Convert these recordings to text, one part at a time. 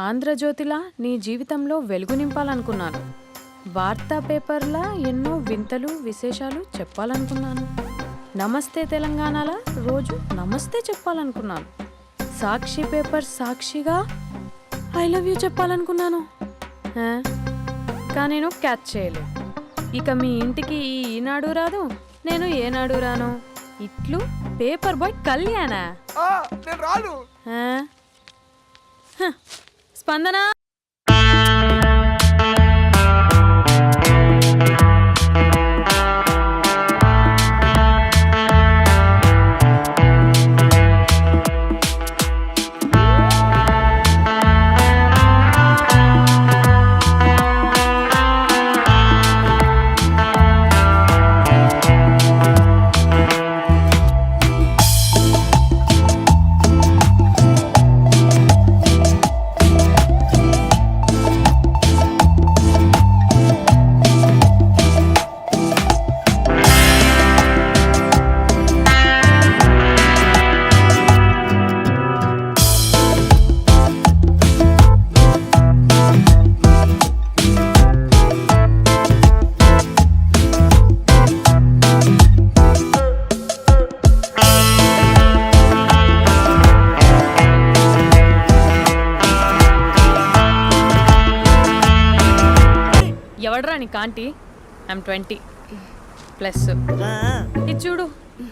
ఆంధ్రజ్యోతిలా నీ జీవితంలో వెలుగు నింపాలనుకున్నాను. వార్తా పేపర్లా ఎన్నో వింతలు విశేషాలు చెప్పాలనుకున్నాను. నమస్తే తెలంగాణలా రోజు నమస్తే చెప్పాలనుకున్నాను. సాక్షి పేపర్ సాక్షిగా ఐ లవ్ యూ చెప్పాలనుకున్నాను. కానీ నేను క్యాచ్ చేయలేదు. ఇక మీ ఇంటికి ఈనాడు రాదు, నేను ఏనాడు రాను. ఇట్లు పేపర్ బాయ్ కళ్యాణా? స్పందన ఎవడరా నీ కాంటీ? ఐమ్ 20+. ఇది చూడు,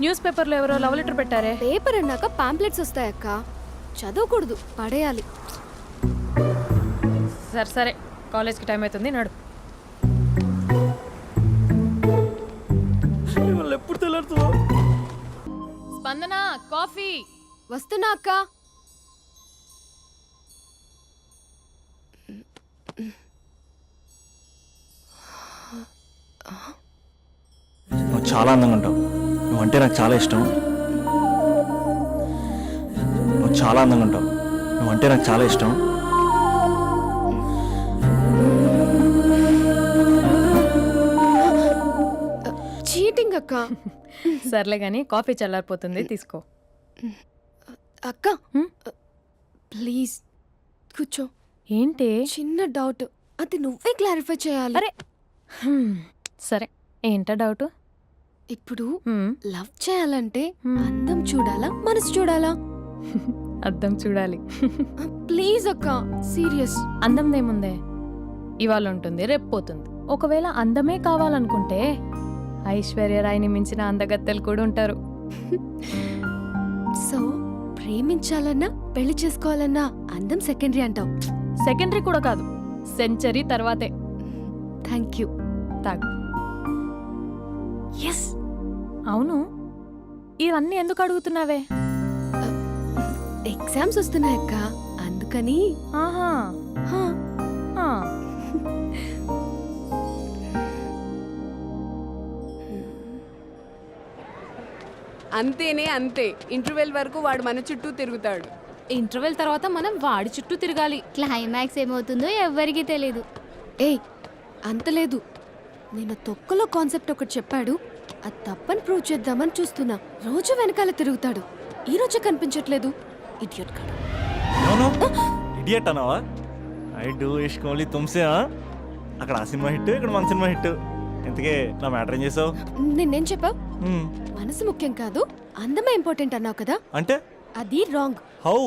న్యూస్ పేపర్లో ఎవరో లవ్ లెటర్ పెట్టారే. పేపర్ అన్నాక పాంప్లెట్స్ వస్తాయక్క, చదవకూడదు, పడేయాలి. సరే సరే, కాలేజ్కి టైం అవుతుంది, నడు. ఎప్పుడు తెల్లారుతుందో. స్పందన, కాఫీ. వస్తున్నా అక్క. నువ్వు చాలా అందంగా ఉంటావు. నువ్వంటే నాకు చాలా ఇష్టం. నువ్వు చాలా అందంగా ఉంటావు. నువ్వంటే నాకు చాలా ఇష్టం. చీటింగ్ అక్క. సర్లే గాని కాఫీ చల్లారిపోతుంది, తీసుకో. అక్క ప్లీజ్ కూర్చో. ఏంటి? చిన్న డౌట్, అది నువ్వే క్లారిఫై చేయాలి. అరే సరే, ఏంటా డౌట్? ఇప్పుడు లవ్ చేయాలంటే అందం చూడాలా, మనసు చూడాలా? అద్దం చూడాలి. ప్లీజ్ అక్క, సీరియస్. అందందేముందే, ఇవాళ ఉంటుంది, రేపు పోతుంది. ఒకవేళ అందమే కావాలనుకుంటే ఐశ్వర్యరాయ్ని మించిన అందగత్తెలు కూడా ఉంటారు. సో ప్రేమించాలన్నా పెళ్లి చేసుకోవాలన్నా అందం సెకండరీ అంటావు? సెకండరీ కూడా కాదు, సెంచరీ తర్వాతే. Thank you. తాగు. ఎస్. అవును, ఇవన్నీ ఎందుకు అడుగుతున్నావే? ఎగ్జామ్స్ వస్తున్నాయక్క, అందుకని. ఆహా. అంతేనే అంతే. ఇంటర్వెల్ వరకు వాడు మన చుట్టూ తిరుగుతాడు. ఇంటర్వెల్ తర్వాత మనం వాడి చుట్టూ తిరగాలి. క్లైమాక్స్ ఏమవుతుందో ఎవ్వరికీ తెలీదు. ఏయ్ అంత లేదు, నేను తొక్కలో కాన్సెప్ట్ ఒకటి చెప్పాడు, అది తప్పని ప్రూవ్ చేద్దామని చూస్తున్నా. రోజు వెనకాల తిరుగుతాడు, ఈ రోజే కనిపించట్లేదు. ఇడియట్ కాడు. ఇడియట్ అన్నావా? ఐ డూ ఇష్క్ ఓన్లీ తుమ్సే. అక్కడ ఆ సినిమా హిట్, ఇక్కడ మన సినిమా హిట్. ఇంతకే నా మ్యాటర్ ఏం చేసావు? నిన్నేం చెప్పావు? మనసు ముఖ్యం కాదు, అందమే ఇంపార్టెంట్ అన్నావు కదా. అంటే అది రాంగ్. హౌ?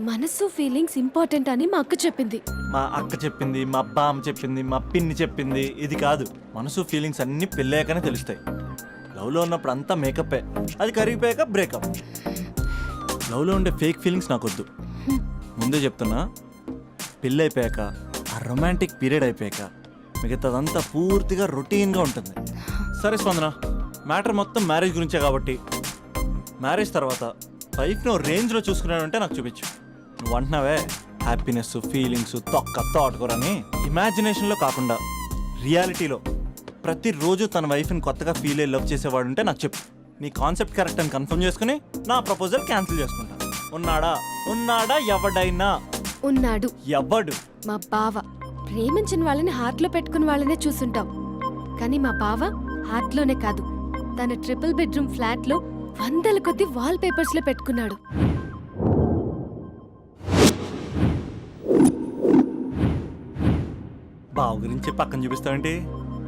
మనసు ఫీలింగ్స్ ఇంపార్టెంట్ అని మా అక్క చెప్పింది. మా అక్క చెప్పింది, మా బామ్మ చెప్పింది, మా పిన్ని చెప్పింది. ఇది కాదు, మనసు ఫీలింగ్స్ అన్ని పెళ్ళాకనే తెలుస్తాయి. లవ్లో ఉన్నప్పుడు అంతా మేకప్పే, అది కరిగిపోయాక బ్రేకప్. లవ్లో ఉండే ఫేక్ ఫీలింగ్స్ నాకొద్దు. ముందే చెప్తున్నా, పెళ్ళి అయిపోయాక, ఆ రొమాంటిక్ పీరియడ్ అయిపోయాక మిగతాదంతా పూర్తిగా రొటీన్గా ఉంటుంది. సరే స్పందన, మ్యాటర్ మొత్తం మ్యారేజ్ గురించే కాబట్టి మ్యారేజ్ తర్వాత లైఫ్ను రేంజ్లో చూసుకున్నాడంటే నాకు చూపించు. నువ్వు అంటున్నావే హ్యాపీనెస్, ఫీలింగ్స్, తోటకూరని. ఇమాజినేషన్లో కాకుండా రియాలిటీలో ప్రతిరోజు తన వైఫ్ని కొత్తగా ఫీల్ అయ్యి లవ్ చేసేవాడు ఉంటే నాకు చెప్పు. నీ కాన్సెప్ట్ కరెక్ట్ అని కన్ఫర్మ్ చేసుకుని నా ప్రపోజల్ క్యాన్సిల్ చేసుకుంటా. ఉన్నాడా ఎవడైనా? ఉన్నాడు. ఎవడు? మా బావ. ప్రేమించిన వాళ్ళని హార్ట్లో పెట్టుకున్న వాళ్ళనే చూసుంటాం, కానీ మా బావ హార్ట్లోనే కాదు, తన ట్రిపుల్ బెడ్రూమ్ ఫ్లాట్లో 100ల కొద్ది వాల్ పేపర్స్ లో పెట్టుకున్నాడు. బావ గురించి పక్కన చూపిస్తావేంటి?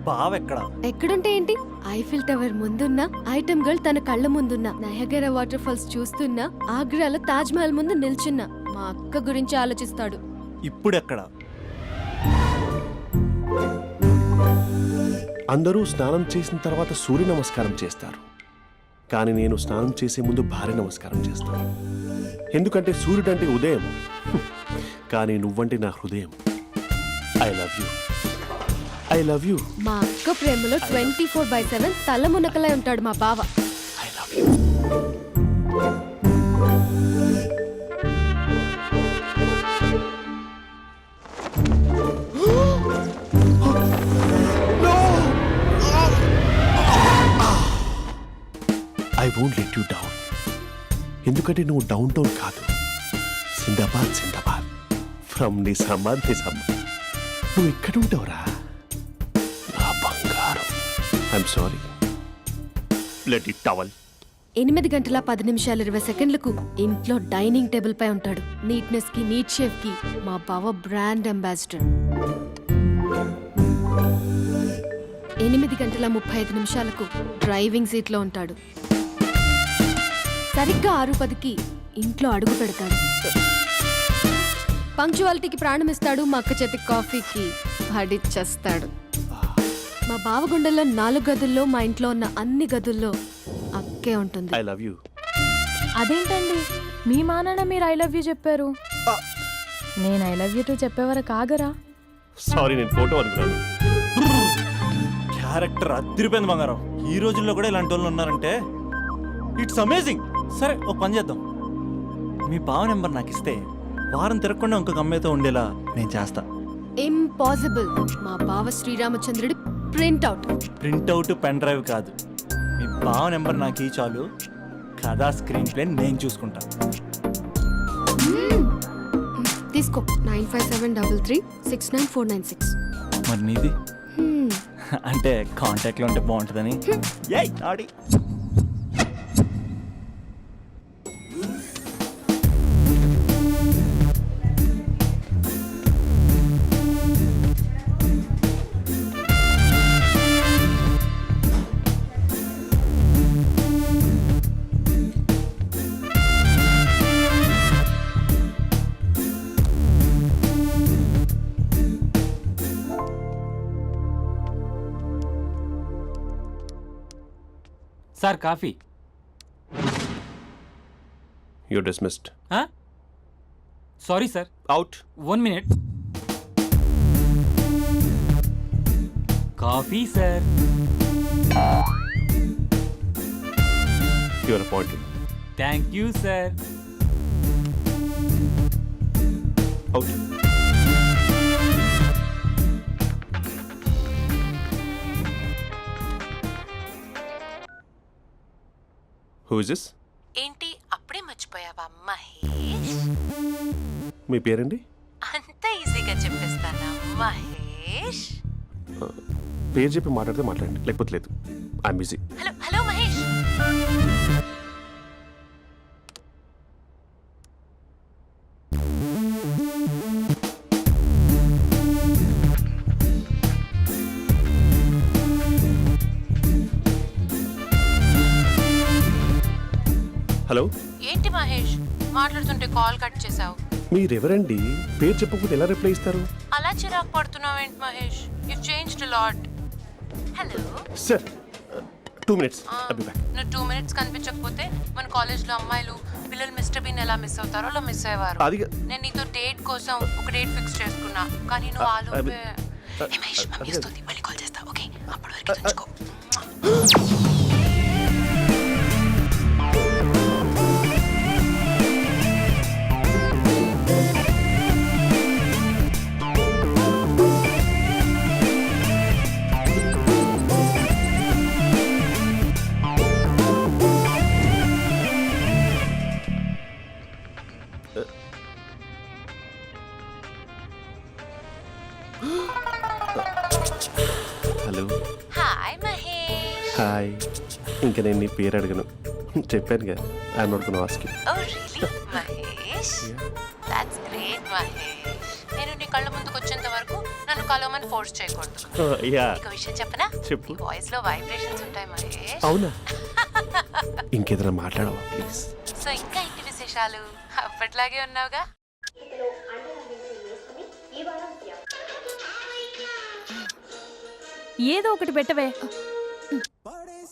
బావ ఎక్కడ? ఎక్కడుంటే ఏంటి? ఐఫిల్ టవర్ ముందున్న ఐటమ్ గర్ల్ తన కళ్ళ ముందున్న నయగరా వాటర్ ఫాల్స్ చూస్తున్నా ఆగ్రాలో తాజ్ మహల్ ముందు నిల్చున్నా మా అక్క గురించి ఆలోచిస్తాడు. ఇప్పుడు ఎక్కడ? అందరూ స్నానం చేసిన తర్వాత సూర్య నమస్కారం చేస్తారు, కానీ నేను స్నానం చేసే ముందు భార్య నమస్కారం చేస్తాను. ఎందుకంటే సూర్యుడు అంటే ఉదయం, కానీ నువ్వంటే నా హృదయం. I love you, I love you, మా అక్క ప్రేమలో 24/7 తల మునకలై ఉంటాడు మా బావ. I love you. I won't let you down. ఎందుకంటే నువ్వు డౌన్ టౌన్ కాదు, జిందాబాద్ జిందాబాద్ ఫ్రమ్ నిజామాబాద్ నిజామాబాద్. నువ్వు ఎక్కడ ఉంటావురా నా బంగారం? I'm sorry, let it towel. 8 గంటల 10 నిమిషాలు 20 సెకండ్లకు ఇంట్లో డైనింగ్ టేబుల్ పై ఉంటాడు. నీట్నెస్ కి నీట్ షేఫ్ కి మా బావ బ్రాండ్ అంబాసిడర్. 8 గంటల 35 నిమిషాలకు డ్రైవింగ్ సీట్ లో ఉంటాడు. సరిగ్గా 6:10కి ఇంట్లో అడుగు పెడతాడు. పంక్చువాలిటీకి ప్రాణం ఇస్తాడు. మా అక్క చేతి కాఫీకి పడిచ్చేస్తాడు. మా బావ గుండెల్లో 4 గదుల్లో మా ఇంట్లో ఉన్న అన్ని గదుల్లో అక్కే ఉంటుంది. I love you. అదేంటండి మీ మానాన్న మీరు ఐ లవ్ యూ చెప్పారు, నేను ఐ లవ్ యూ టు చెప్పేవరకు ఆగరా? సారీ, నేను ఫోటో అనుకున్నాను. క్యారెక్టర్ అదిరిపోయింది బంగారం. ఈ రోజుల్లో కూడా ఇలాంటి వాళ్ళు ఉన్నారంటే ఇట్స్ అమేజింగ్. సరే ఒక పని చేద్దాం, మీ బావ నెంబర్ నాకు ఇస్తే వారం తిరగకుండా ఇంకొక అమ్మాయితో ఉండేలా నేను చేస్తా. ఇంపాసిబుల్. మా బావ శ్రీరామచంద్రుడి ప్రింట్అవుట్. ప్రింట్అవుట్ పెన్ డ్రైవ్ కాదు, మీ బావ నెంబర్ నాకు ఈ చాలు. కథా స్క్రీన్ ప్లే నేను చూసుకుంటా. తీసుకో 9573369496. మరి నీది? అంటే కాంటాక్ట్లో ఉంటే బాగుంటుందని. ఏయ్ ఆడి sir coffee. You dismissed. Sorry sir, out. 1 minute. Coffee sir. You are appointed. Thank you sir. Out. Who is this? ఏంటి అప్పుడే మర్చిపోయావా మహేష్? మీ పేరండి? అంత ఈజీగా చెప్పేస్తానా మహేష్? పేరు చెప్పి మాట్లాడితే మాట్లాడండి, లేకపోతే లేదు. I'm busy. Hello hello Mahesh. Hello. ఏంటి మహేష్ మాట్లాడుతుంటే కాల్ కట్ చేసావు? మీరెవరండి? పేరు చెప్పకపోతే ఎలా రిప్లై ఇస్తారు? అలా చిరాకు పడుతున్నావేంటి Mahesh? You changed a lot. Hello sir 2 minutes. I'll be back. నువ్వు 2 minutes కనిపించకపోతే మన కాలేజ్లో అమ్మాయిలు పిల్లలు మిస్టర్ బీన్ ఎలా మిస్ అవుతారో అలా మిస్ అయ్యేవారు. అది నేను నీతో డేట్ కోసం ఒక డేట్ ఫిక్స్ చేసుకున్నా, కానీ నువ్వు ఆలోపే. మహేష్ మమ్మీ వస్తుంది, మళ్ళీ కాల్ చేస్తా. ఓకే, అప్పటి వరకు ఉంచుకో. హలో. హాయ్ మహేష్. హాయ్. ఇంకా నేను నీ పేరు అడగను, చెప్పాను కదా I'm not gonna ask you. Oh really Mahesh, that's great Mahesh. నేను నీ కళ్ళ ముందుకు వచ్చేంత వరకు నన్ను కలవమని ఫోర్స్ చేయకూడదు. యా నీకు విషయం చెప్పనా? చెప్పు. నీ వాయిస్ లో వైబ్రేషన్స్ ఉంటాయి మహేష్. అవునా? ఇంకేదైనా మాట్లాడవా ప్లీజ్? సో ఇంకా ఇంటి విశేషాలు అప్పట్లాగే ఉన్నావుగా? ఏదో ఒకటి పెట్టవే.